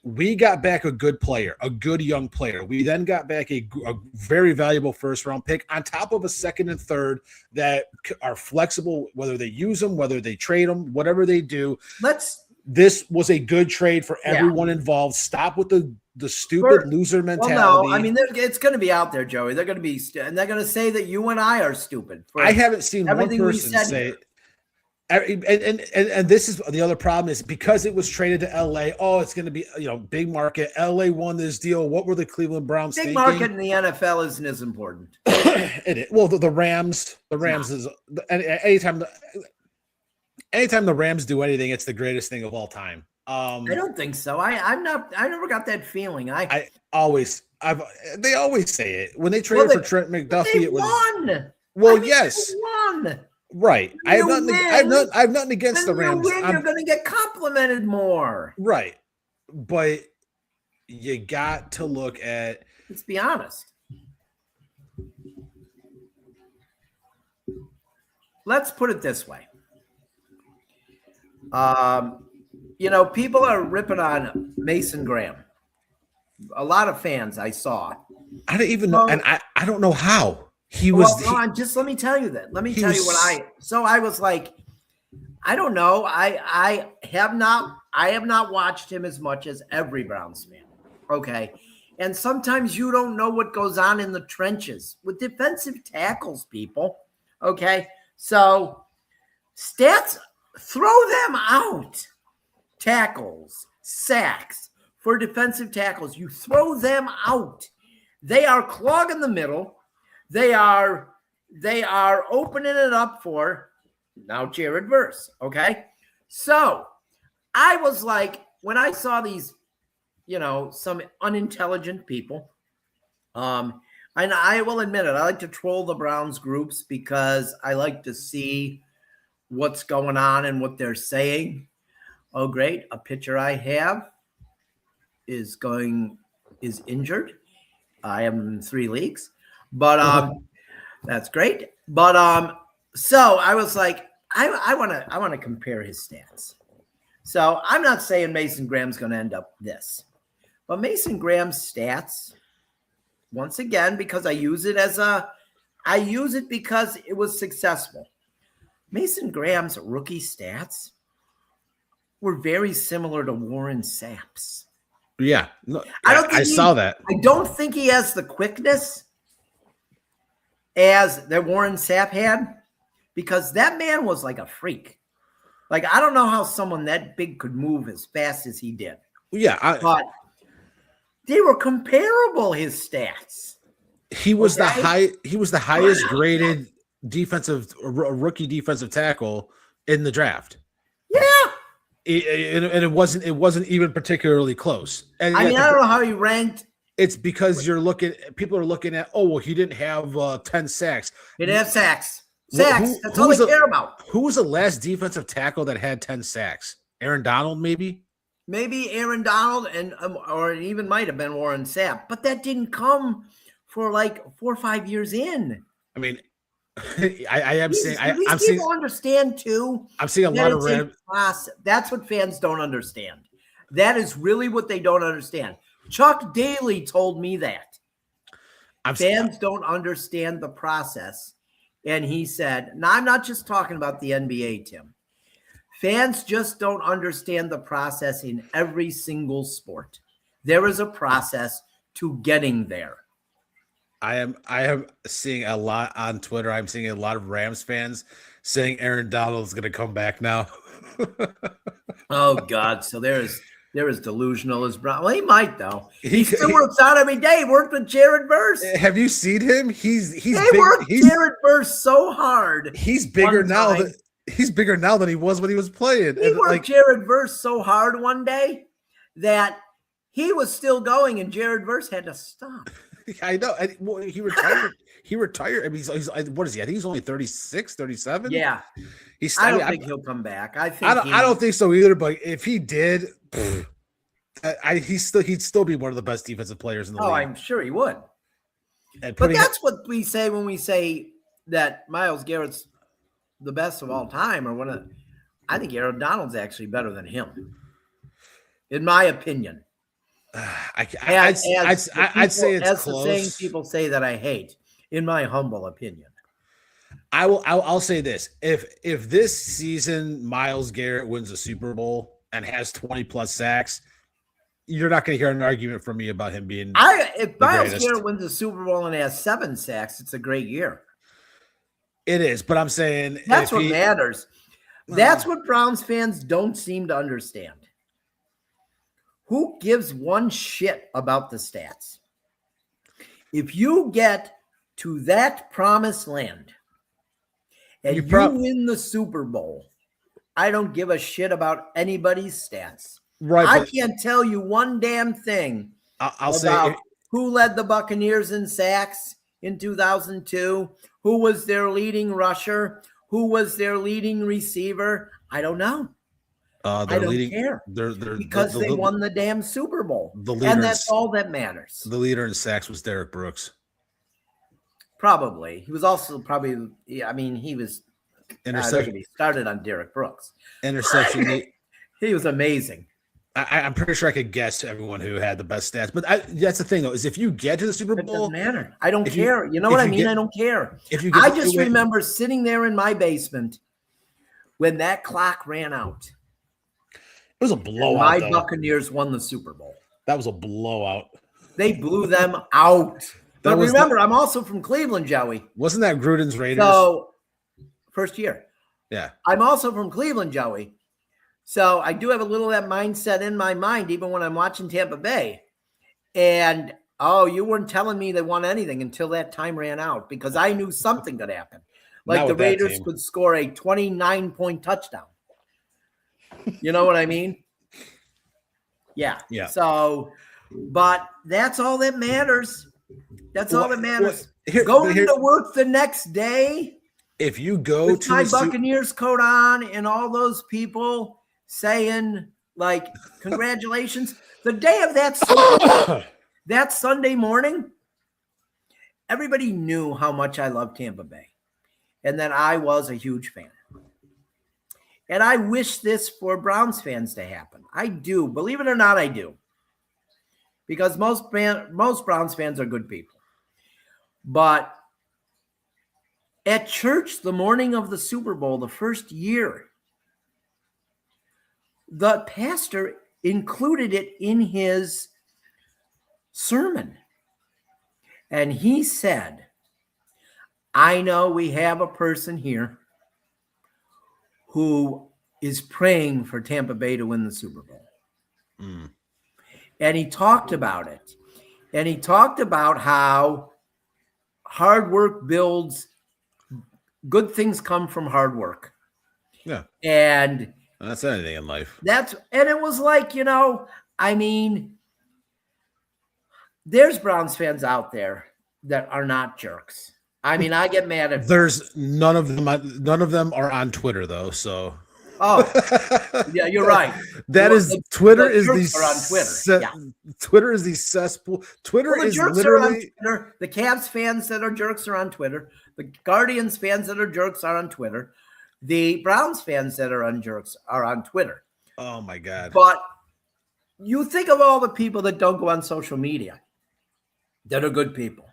We got back a good player, a good young player. We then got back a very valuable first-round pick on top of a second and third that are flexible, whether they use them, whether they trade them, whatever they do. This was a good trade for everyone involved. Stop with the stupid loser mentality. Well, no, I mean, it's going to be out there, Joey. They're going to be and they're going to say that you and I are stupid. I haven't seen one person say it. And this is the other problem is because it was traded to LA. Oh, it's going to be, you know, big market. LA won this deal. What were the Cleveland Browns thinking? Big market in the NFL isn't as important. It is. Well, the Rams is anytime the Rams do anything, it's the greatest thing of all time. I don't think so. I never got that feeling. They always say it when they traded for Trent McDuffie. It was won. Well, yes, won. Right. I have nothing against the Rams. You're going to get complimented more. Right. But you got to look at. Let's be honest. Let's put it this way. You know, people are ripping on Mason Graham. A lot of fans I saw. I don't even know, and I don't know how. He was. Just let me tell you that. Let me tell you what I was like. I don't know. I have not watched him as much as every Browns fan. Okay, and sometimes you don't know what goes on in the trenches with defensive tackles, people. Okay, so Stats, throw them out. Tackles, sacks for defensive tackles, you throw them out. They are clogging the middle. They are opening it up for now Jared Verse. Okay. So I was like, when I saw these, some unintelligent people, and I will admit it, I like to troll the Browns groups because I like to see what's going on and what they're saying. Oh, great. A pitcher I have is injured. I am in 3 leagues, but that's great. But so I was like, I want to compare his stats. So I'm not saying Mason Graham's going to end up this, but Mason Graham's stats, once again, because I use it because it was successful. Mason Graham's rookie stats were very similar to Warren Sapp's. Yeah, no, I saw that. I don't think he has the quickness as that Warren Sapp had, because that man was like a freak. Like, I don't know how someone that big could move as fast as he did. Yeah, but they were comparable, his stats. He was the highest graded rookie defensive tackle in the draft. Yeah. And it wasn't even particularly close. And I don't know how he ranked. It's because people are looking at, he didn't have 10 sacks. He didn't have sacks. That's all they care about. Who was the last defensive tackle that had 10 sacks? Aaron Donald, maybe? Maybe Aaron Donald, or it even might have been Warren Sapp. But that didn't come for like 4 or 5 years in. I mean, I'm seeing people understand too. I'm seeing a lot of That's what fans don't understand. That is really what they don't understand. Chuck Daly told me that. Fans don't understand the process. And he said, now I'm not just talking about the NBA, Tim. Fans just don't understand the process in every single sport. There is a process to getting there. I am seeing a lot on Twitter. I'm seeing a lot of Rams fans saying Aaron Donald is going to come back now. Oh God! So they're as delusional as Brown. Well, he might though. He still works out every day. He worked with Jared Verse. Have you seen him? He's worked Jared Verse so hard. He's bigger now. He's bigger now than he was when he was playing. He worked Jared Verse so hard one day that he was still going, and Jared Verse had to stop. I know. He retired. He retired. I mean, he's what is he? I think he's only 36, 37. Yeah. I don't think he'll come back. I don't think so either. But if he did, he'd still be one of the best defensive players in the league. Oh, I'm sure he would. But that's what we say when we say that Myles Garrett's the best of all time, or I think Aaron Donald's actually better than him, in my opinion. I'd say it's close. The same people say that I hate, in my humble opinion. I'll say this: if this season Myles Garrett wins a Super Bowl and has 20 plus sacks, you're not going to hear an argument from me about him being. If Myles Garrett wins a Super Bowl and has 7 sacks, it's a great year. It is, but I'm saying that's what matters. That's what Browns fans don't seem to understand. Who gives one shit about the stats? If you get to that promised land and you win the Super Bowl, I don't give a shit about anybody's stats. Right. I can't tell you one damn thing I'll say who led the Buccaneers in sacks in 2002, who was their leading rusher, who was their leading receiver. I don't know. I don't care because they won the damn Super Bowl, and that's all that matters. The leader in sacks was Derek Brooks. Probably. He was also probably. I mean, he was. Interception. He started on Derek Brooks. Interception. He was amazing. I'm pretty sure I could guess everyone who had the best stats, but that's the thing though, is if you get to the Super Bowl, it doesn't matter. I don't care. You know what I mean? I don't care. I just remember sitting there in my basement when that clock ran out. It was a blowout. My Buccaneers won the Super Bowl. That was a blowout. They blew them out. But remember, I'm also from Cleveland, Joey. Wasn't that Gruden's Raiders? So, first year. Yeah. I'm also from Cleveland, Joey. So I do have a little of that mindset in my mind, even when I'm watching Tampa Bay. And, you weren't telling me they won anything until that time ran out because I knew something could happen. Like Not the with that Raiders team. could score a 29-point touchdown. You know what I mean? Yeah. Yeah. So, but that's all that matters. That's all that matters. Here, Going to work the next day if you go with to my the Buccaneers coat on and all those people saying, like, congratulations. The day of that Sunday morning, everybody knew how much I loved Tampa Bay and that I was a huge fan. And I wish this for Browns fans to happen. I do. Believe it or not, I do. Because most Browns fans are good people. But at church the morning of the Super Bowl, the first year, the pastor included it in his sermon. And he said, I know we have a person here who is praying for Tampa Bay to win the Super Bowl. Mm. And he talked about it. And he talked about how hard work builds, good things come from hard work. Yeah. And that's anything in life. And it was like, I mean, there's Browns fans out there that are not jerks. I mean, I get mad at There's none of them are on Twitter though, so yeah, you're right. That is Twitter is the on Twitter. Twitter is the cesspool. Twitter is literally Twitter. The Cavs fans that are jerks are on Twitter. The Guardians fans that are jerks are on Twitter. The Browns fans that are jerks are on Twitter. Oh my God. But you think of all the people that don't go on social media that are good people.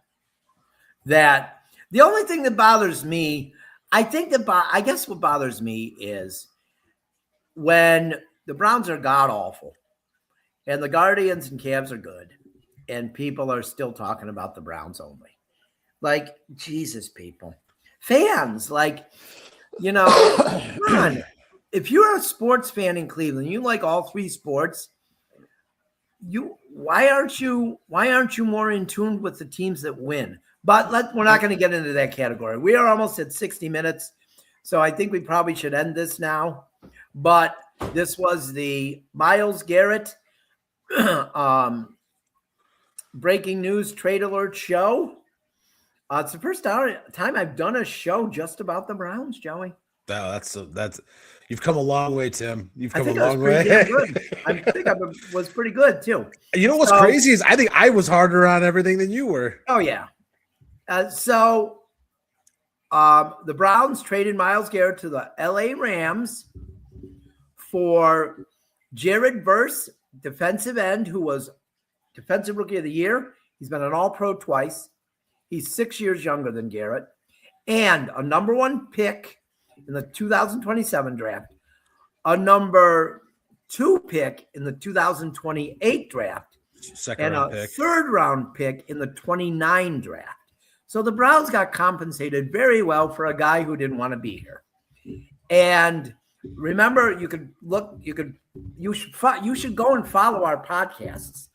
That the only thing that bothers me, I guess what bothers me is when the Browns are god awful and the Guardians and Cavs are good and people are still talking about the Browns only. Like, Jesus, people. Fans, like, come on. If you're a sports fan in Cleveland, you like all three sports, why aren't you more in tune with the teams that win? But we're not going to get into that category. We are almost at 60 minutes, so I think we probably should end this now. But this was the Myles Garrett breaking news trade alert show. It's the first time I've done a show just about the Browns, Joey. That's you've come a long way, Tim. You've come a long way. Good. I think I was pretty good too. You know what's crazy is I think I was harder on everything than you were. Oh yeah. The Browns traded Myles Garrett to the LA Rams for Jared Verse, defensive end, who was defensive rookie of the year. He's been an all-pro twice. He's 6 years younger than Garrett. And a number 1 pick in the 2027 draft, a number 2 pick in the 2028 draft, and a third round pick in the 29 draft. So the Browns got compensated very well for a guy who didn't want to be here. And remember, you should go and follow our podcasts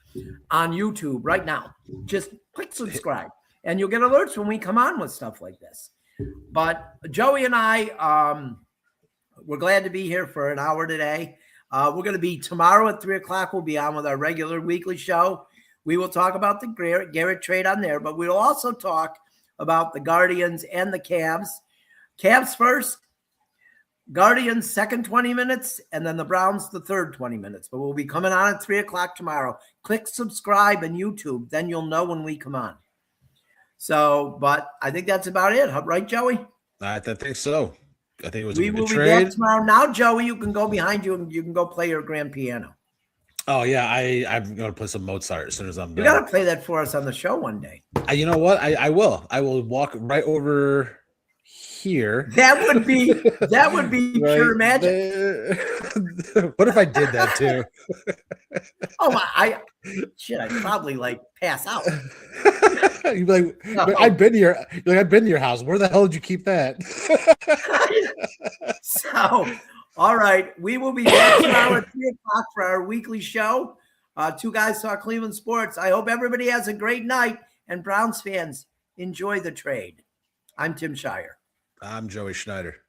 on YouTube right now. Just click subscribe and you'll get alerts when we come on with stuff like this. But Joey and I, we're glad to be here for an hour today. We're going to be tomorrow at 3:00. We'll be on with our regular weekly show. We will talk about the Garrett trade on there, but we'll also talk about the Guardians and the Cavs. Cavs first, Guardians second 20 minutes, and then the Browns the third 20 minutes. But we'll be coming on at 3:00 tomorrow. Click subscribe on YouTube, then you'll know when we come on. So, but I think that's about it, right, Joey? I think so. I think it was we will be back tomorrow. Now, Joey, you can go behind you and you can go play your grand piano. Oh yeah, I'm going to play some Mozart as soon as I'm done. You got to play that for us on the show one day. You know what? I will. I will walk right over here. That would be right pure magic. What if I did that too? Oh, shit, I'd probably like pass out. You'd be like, No. I've been here. You're like, I've been to your house. Where the hell did you keep that? So, all right, we will be back tomorrow at 3:00 for our weekly show. Two Guys Talk Cleveland Sports. I hope everybody has a great night, and Browns fans, enjoy the trade. I'm Tim Shire. I'm Joey Schneider.